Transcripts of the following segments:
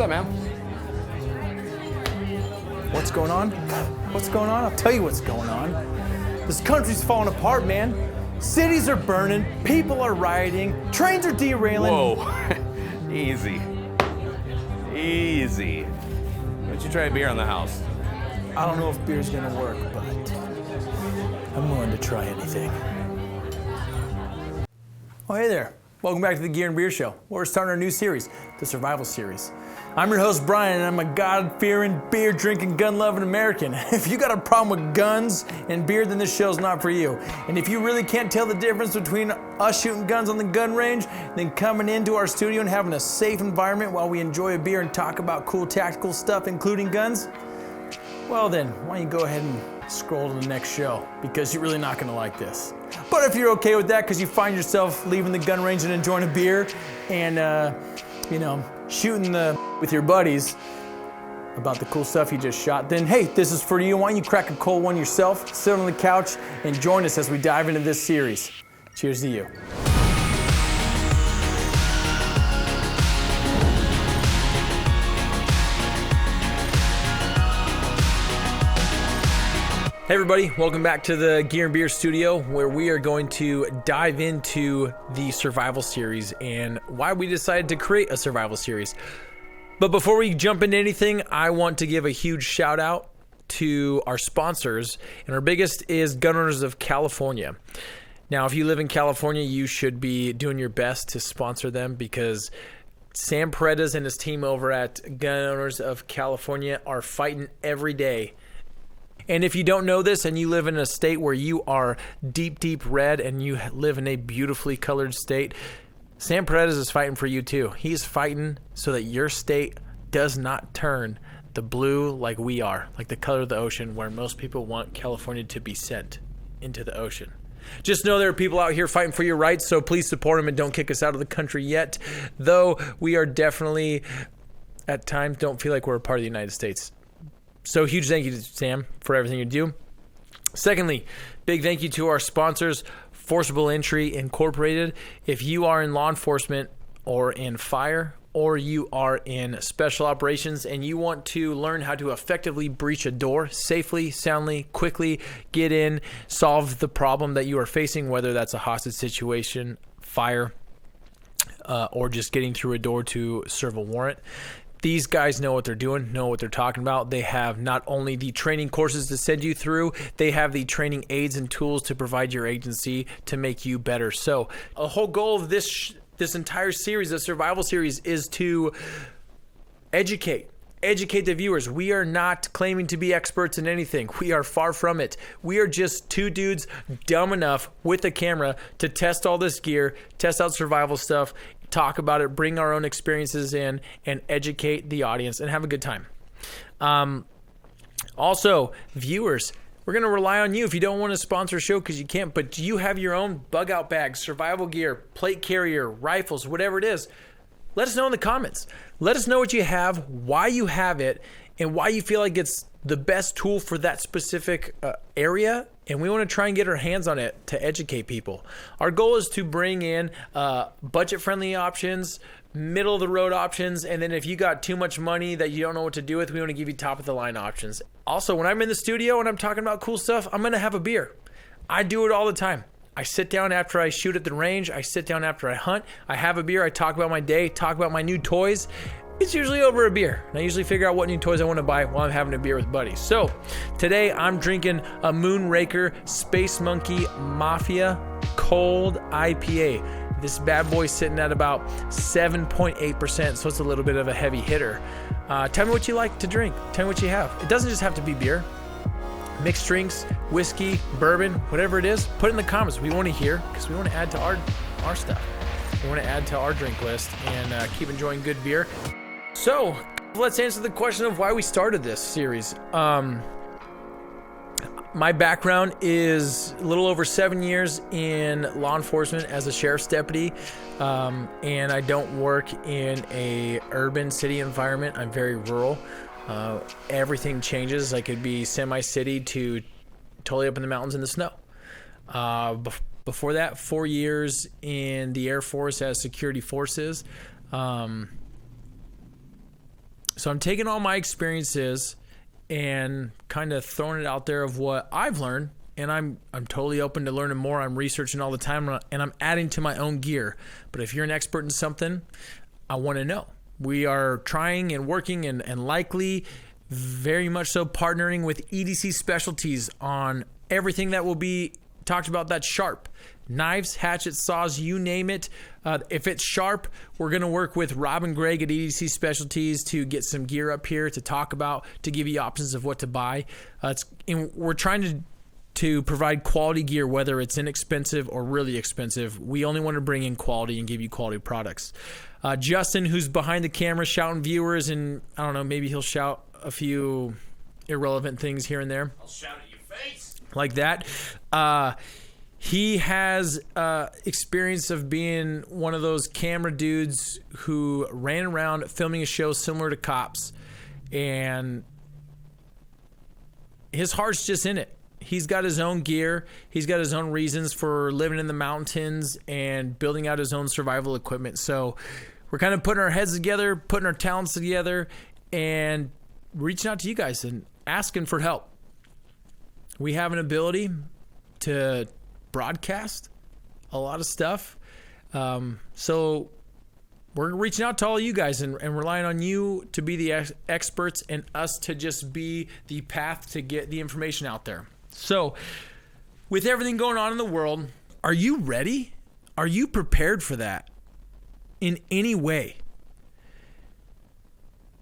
up, man? What's going on? What's going on? I'll tell you what's going on. This country's falling apart, man. Cities are burning, people are rioting, trains are derailing. Whoa, easy. Easy. Why don't you try a beer on the house? I don't know if beer's gonna work, but I'm willing to try anything. Oh, hey there. Welcome back to the Gear and Beer Show. We're starting our new series, the Survival Series. I'm your host, Brian, and I'm a God-fearing, beer-drinking, gun-loving American. If you got a problem with guns and beer, then this show's not for you. And if you really can't tell the difference between us shooting guns on the gun range, then coming into our studio and having a safe environment while we enjoy a beer and talk about cool tactical stuff, including guns, well then, why don't you go ahead and scroll to the next show, because you're really not gonna like this. But if you're okay with that, because you find yourself leaving the gun range and enjoying a beer and, shooting with your buddies about the cool stuff you just shot, then hey, this is for you. Why don't you crack a cold one yourself, sit on the couch, and join us as we dive into this series. Cheers to you. Hey everybody, welcome back to the Gear and Beer Studio, where we are going to dive into the survival series and why we decided to create a survival series. But before we jump into anything, I want to give a huge shout out to our sponsors, and our biggest is Gun Owners of California. Now, if you live in California, you should be doing your best to sponsor them, because Sam Paredes and his team over at Gun Owners of California are fighting every day. And if you don't know this and you live in a state where you are deep, deep red and you live in a beautifully colored state, Sam Paredes is fighting for you too. He's fighting so that your state does not turn the blue like we are, like the color of the ocean, where most people want California to be sent into the ocean. Just know there are people out here fighting for your rights, so please support them and don't kick us out of the country yet. Though we are definitely, at times, don't feel like we're a part of the United States. So huge thank you to Sam for everything you do. Secondly, big thank you to our sponsors, Forcible Entry Incorporated. If you are in law enforcement or in fire, or you are in special operations and you want to learn how to effectively breach a door safely, soundly, quickly, get in, solve the problem that you are facing, whether that's a hostage situation, fire, or just getting through a door to serve a warrant, these guys know what they're doing, know what they're talking about. They have not only the training courses to send you through, they have the training aids and tools to provide your agency to make you better. So a whole goal of this entire series, the survival series, is to educate the viewers. We are not claiming to be experts in anything. We are far from it. We are just two dudes dumb enough with a camera to test all this gear, test out survival stuff, talk about it, bring our own experiences in, and educate the audience and have a good time. Also, viewers, we're going to rely on you. If you don't want to sponsor a show, because you can't, but you have your own bug out bags, survival gear, plate carrier, rifles, whatever it is, let us know in the comments. Let us know what you have, why you have it, and why you feel like it's the best tool for that specific area. And we want to try and get our hands on it to educate people. Our goal is to bring in budget-friendly options, middle-of-the-road options, and then if you got too much money that you don't know what to do with, we want to give you top-of-the-line options. Also, when I'm in the studio and I'm talking about cool stuff, I'm going to have a beer. I do it all the time. I sit down after I shoot at the range. I sit down after I hunt. I have a beer. I talk about my day, talk about my new toys. It's usually over a beer. And I usually figure out what new toys I want to buy while I'm having a beer with buddies. So today I'm drinking a Moonraker Space Monkey Mafia Cold IPA. This bad boy's sitting at about 7.8%, so it's a little bit of a heavy hitter. Tell me what you like to drink. Tell me what you have. It doesn't just have to be beer. Mixed drinks, whiskey, bourbon, whatever it is, put it in the comments. We want to hear, because we want to add to our stuff. We want to add to our drink list and keep enjoying good beer. So let's answer the question of why we started this series. My background is a little over 7 years in law enforcement as a sheriff's deputy, and I don't work in a urban city environment. I'm very rural. Everything changes. I could be semi-city to totally up in the mountains in the snow. Before that, 4 years in the Air Force as security forces. So I'm taking all my experiences and kind of throwing it out there of what I've learned, and I'm totally open to learning more. I'm researching all the time, and I'm adding to my own gear. But if you're an expert in something, I want to know. We are trying and working and likely very much so partnering with EDC Specialties on everything that will be talked about that's sharp. Knives, hatchets, saws, you name it. If it's sharp, we're going to work with Rob and Greg at EDC Specialties to get some gear up here to talk about, to give you options of what to buy. We're trying to provide quality gear, whether it's inexpensive or really expensive. We only want to bring in quality and give you quality products. Justin, who's behind the camera shouting viewers, and I don't know, maybe he'll shout a few irrelevant things here and there. I'll shout at your face. Like that. He has experience of being one of those camera dudes who ran around filming a show similar to Cops, and his heart's just in it. He's got his own gear. He's got his own reasons for living in the mountains and building out his own survival equipment. So we're kind of putting our heads together, putting our talents together, and reaching out to you guys and asking for help. We have an ability to broadcast a lot of stuff. So we're reaching out to all you guys and relying on you to be the experts and us to just be the path to get the information out there. So with everything going on in the world, are you ready? Are you prepared for that in any way?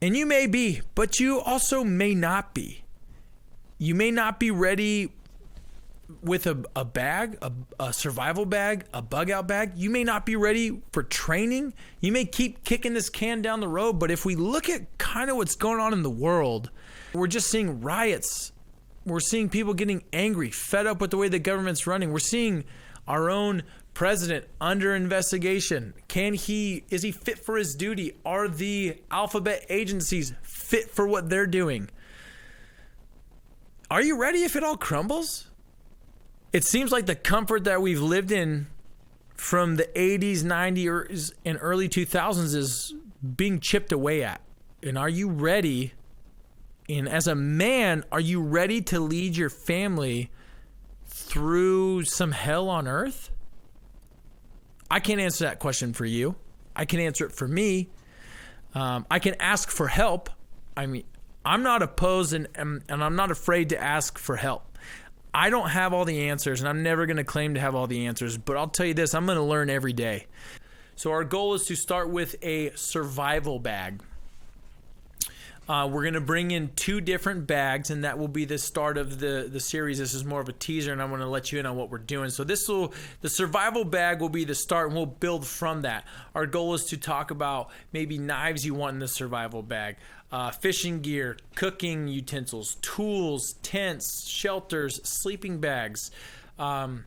And you may be, but you also may not be. You may not be ready with a bag, a survival bag, a bug out bag. You may not be ready for training. You may keep kicking this can down the road, but if we look at kind of what's going on in the world, we're just seeing riots. We're seeing people getting angry, fed up with the way the government's running. We're seeing our own president under investigation. Is he fit for his duty? Are the alphabet agencies fit for what they're doing? Are you ready if it all crumbles? It seems like the comfort that we've lived in from the 80s, 90s, and early 2000s is being chipped away at. And are you ready? And as a man, are you ready to lead your family through some hell on earth? I can't answer that question for you. I can answer it for me. I can ask for help. I mean, I'm not opposed and I'm not afraid to ask for help. I don't have all the answers, and I'm never going to claim to have all the answers, but I'll tell you this, I'm going to learn every day. So our goal is to start with a survival bag. We're going to bring in 2 different bags, and that will be the start of the series. This is more of a teaser, and I'm going to let you in on what we're doing. So the survival bag will be the start, and we'll build from that. Our goal is to talk about maybe knives you want in the survival bag, fishing gear, cooking utensils, tools, tents, shelters, sleeping bags. Do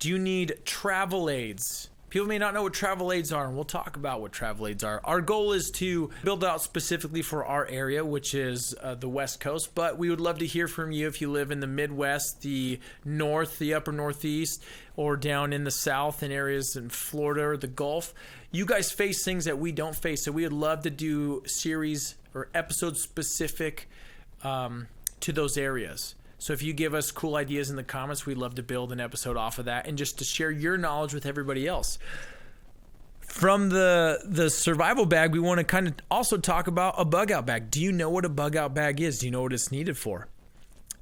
you need travel aids? People may not know what travel aids are, and we'll talk about what travel aids are. Our goal is to build out specifically for our area, which is the West Coast, but we would love to hear from you if you live in the Midwest, the North, the Upper Northeast, or down in the South in areas in Florida or the Gulf. You guys face things that we don't face, so we would love to do series or episodes specific to those areas. So if you give us cool ideas in the comments, we'd love to build an episode off of that and just to share your knowledge with everybody else. From the survival bag, we want to kind of also talk about a bug out bag. Do you know what a bug out bag is? Do you know what it's needed for?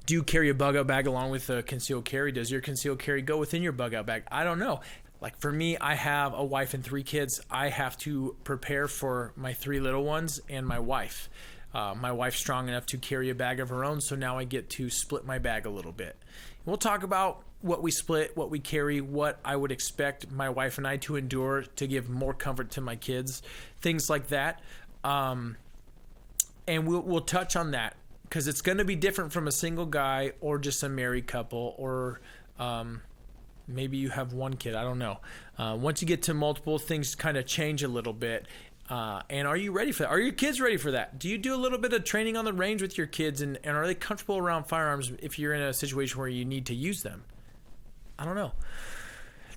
Do you carry a bug out bag along with a concealed carry? Does your concealed carry go within your bug out bag? I don't know. Like for me, I have a wife and 3 kids. I have to prepare for my 3 little ones and my wife. My wife's strong enough to carry a bag of her own, so now I get to split my bag a little bit. We'll talk about what we split, what we carry, what I would expect my wife and I to endure to give more comfort to my kids, things like that. And we'll touch on that because it's going to be different from a single guy or just a married couple or maybe you have 1 kid. I don't know. Once you get to multiple, things kind of change a little bit. And are you ready for that? Are your kids ready for that? Do you do a little bit of training on the range with your kids and are they comfortable around firearms if you're in a situation where you need to use them? I don't know.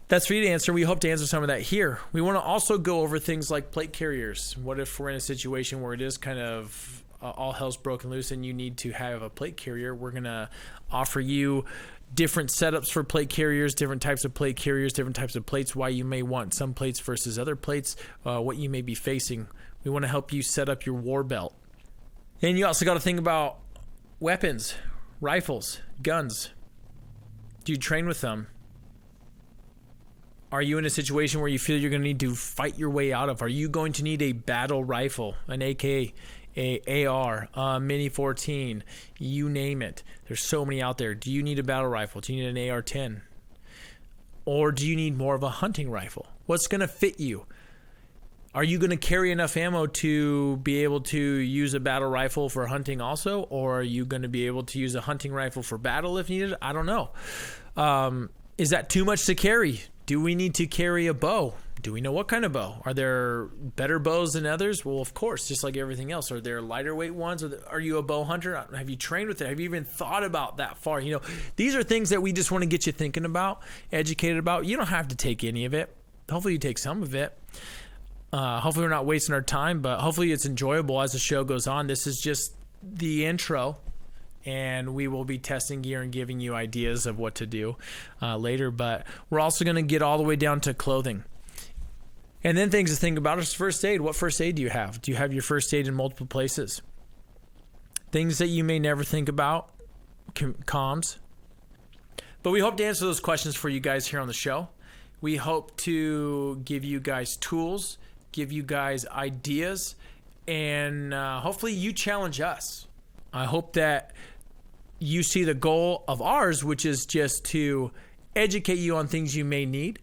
That's for you to answer. We hope to answer some of that here. We want to also go over things like plate carriers. What if we're in a situation where it is kind of all hell's broken loose and you need to have a plate carrier? We're going to offer you different setups for plate carriers, different types of plate carriers, different types of plates, why you may want some plates versus other plates, what you may be facing. We want to help you set up your war belt. And you also got to think about weapons, rifles, guns. Do you train with them? Are you in a situation where you feel you're going to need to fight your way out of? Are you going to need a battle rifle, an AK, a AR, a Mini 14, you name it? There's so many out there. Do you need a battle rifle? Do you need an AR-10? Or do you need more of a hunting rifle? What's going to fit you? Are you going to carry enough ammo to be able to use a battle rifle for hunting also? Or are you going to be able to use a hunting rifle for battle if needed? I don't know. Is that too much to carry? Do we need to carry a bow? Do we know what kind of bow? Are there better bows than others? Well, of course, just like everything else. Are there lighter weight ones? Are you a bow hunter? Have you trained with it? Have you even thought about that far? You know, these are things that we just want to get you thinking about, educated about. You don't have to take any of it. Hopefully you take some of it. Hopefully we're not wasting our time, but hopefully it's enjoyable as the show goes on. This is just the intro. And we will be testing gear and giving you ideas of what to do later. But we're also going to get all the way down to clothing. And then things to think about is first aid. What first aid do you have? Do you have your first aid in multiple places? Things that you may never think about, comms. But we hope to answer those questions for you guys here on the show. We hope to give you guys tools, give you guys ideas, and hopefully you challenge us. I hope that you see the goal of ours, which is just to educate you on things you may need,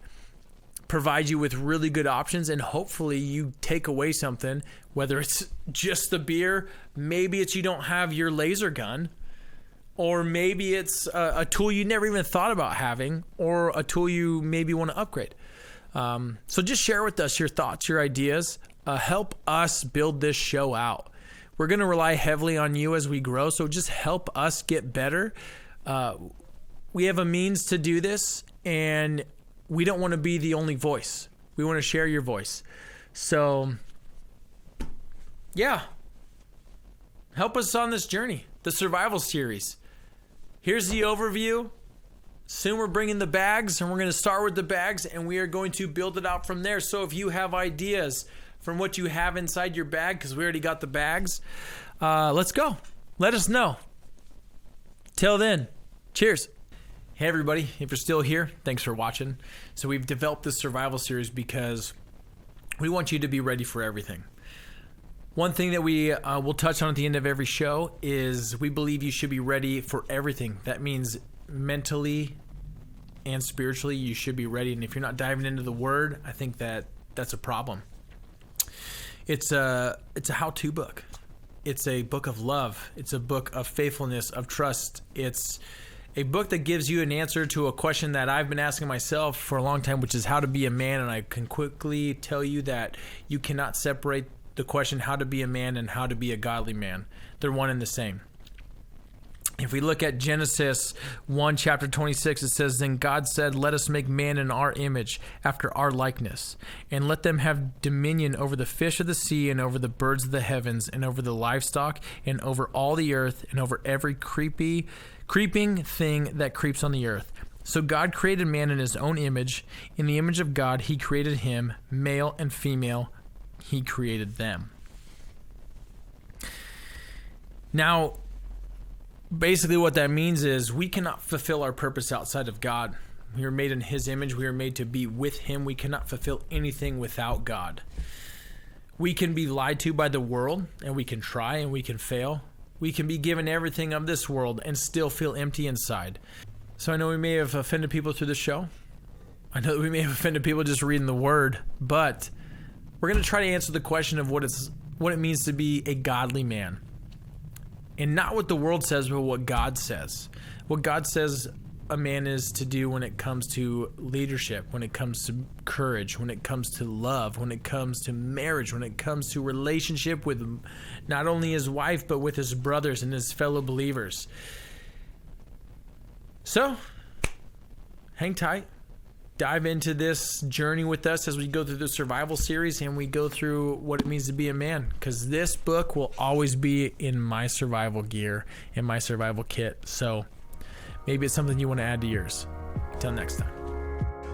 provide you with really good options, and hopefully you take away something, whether it's just the beer, maybe it's you don't have your laser gun, or maybe it's a tool you never even thought about having, or a tool you maybe want to upgrade. So just share with us your thoughts, your ideas. Help us build this show out. We're going to rely heavily on you as we grow, so just help us get better. We have a means to do this, and we don't want to be the only voice. We want to share your voice. So, yeah. Help us on this journey, the survival series. Here's the overview. Soon we're bringing the bags, and we're going to start with the bags, and we are going to build it out from there. So if you have ideas from what you have inside your bag, because we already got the bags, let's go. Let us know. Till then, cheers. Hey everybody, if you're still here, thanks for watching. So we've developed this survival series because we want you to be ready for everything. One thing that we will touch on at the end of every show is we believe you should be ready for everything. That means mentally and spiritually you should be ready. And if you're not diving into the Word, I think that's a problem. It's a how-to book. It's a book of love. It's a book of faithfulness, of trust. It's a book that gives you an answer to a question that I've been asking myself for a long time, which is how to be a man. And I can quickly tell you that you cannot separate the question how to be a man and how to be a godly man. They're one and the same. If we look at Genesis 1, chapter 26, it says, "Then God said, let us make man in our image, after our likeness, and let them have dominion over the fish of the sea, and over the birds of the heavens, and over the livestock, and over all the earth, and over every creeping thing that creeps on the earth." So God created man in his own image. In the image of God, he created him, male and female, he created them. Now, basically what that means is we cannot fulfill our purpose outside of God. We are made in his image. We are made to be with him. We cannot fulfill anything without God. We can be lied to by the world, and we can try and we can fail. We can be given everything of this world and still feel empty inside. So I know we may have offended people through the show. I know that we may have offended people just reading the Word, but we're going to try to answer the question of what it means to be a godly man. And not what the world says, but what God says. What God says a man is to do when it comes to leadership, when it comes to courage, when it comes to love, when it comes to marriage, when it comes to relationship with not only his wife, but with his brothers and his fellow believers. So, hang tight. dive into this journey with us as we go through the survival series and we go through what it means to be a man, because this book will always be in my survival gear, in my survival kit. So maybe it's something you want to add to yours. Until next time.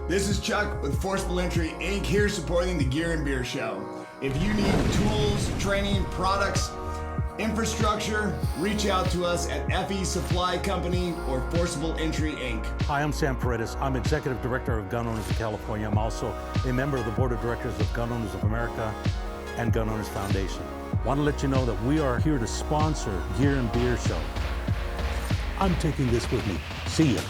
This is Chuck with Forcible Entry Inc. here supporting the Gear and Beer Show. If you need tools, training, products, infrastructure, reach out to us at FE Supply Company or Forcible Entry Inc. Hi, I'm Sam Paredes. I'm Executive Director of Gun Owners of California. I'm also a member of the Board of Directors of Gun Owners of America and Gun Owners Foundation. Want to let you know that we are here to sponsor Gear and Beer Show. I'm taking this with me. See ya.